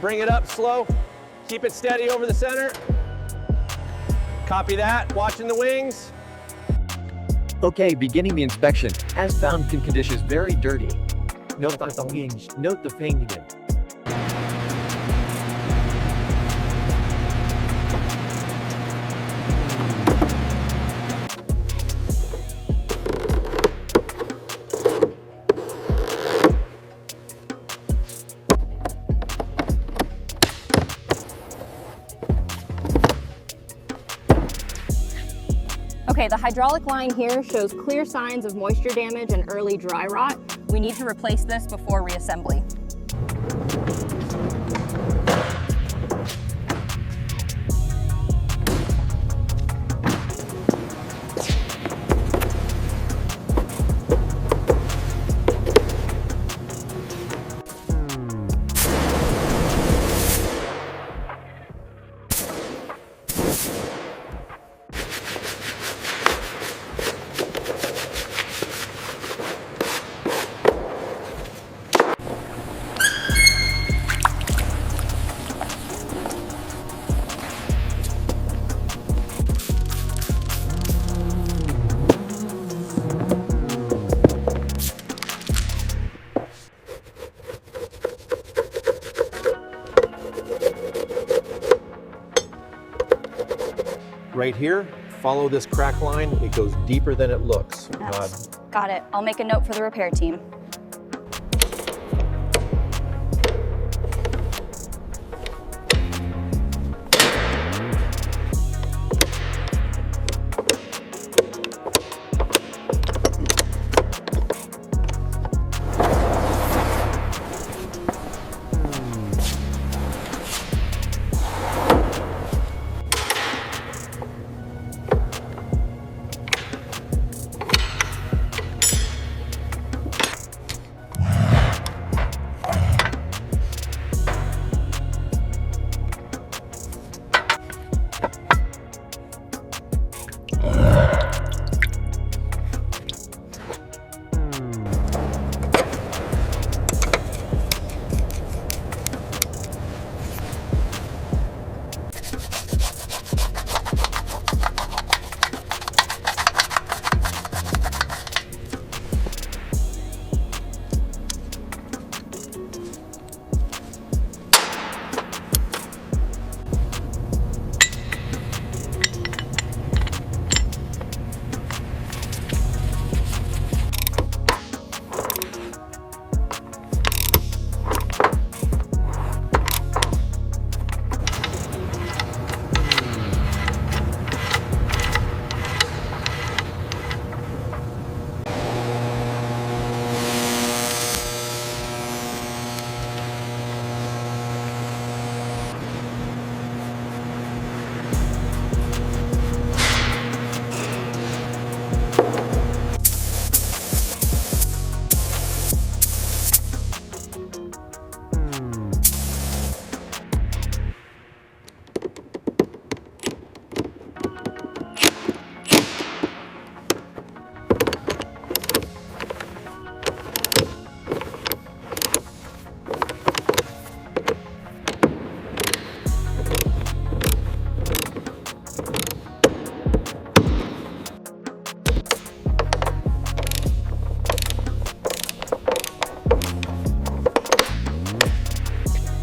Bring it up slow. Keep it steady over the center. Copy that, watching the wings. Okay, beginning the inspection. As found condition is very dirty. Note the wings. Note the fanging. Okay, the hydraulic line here shows clear signs of moisture damage and early dry rot. We need to replace this before reassembly. Right here, follow this crack line. It goes deeper than it looks. Got it. I'll make a note for the repair team.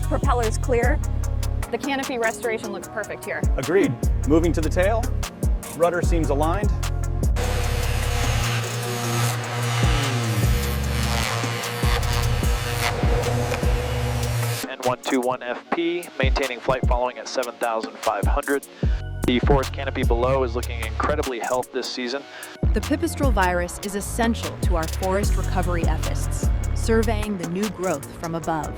Propeller's clear. The canopy restoration looks perfect here. Agreed. Moving to the tail. Rudder seems aligned. N121FP, maintaining flight following at 7,500. The forest canopy below is looking incredibly healthy this season. The pipistrelle virus is essential to our forest recovery efforts, surveying the new growth from above.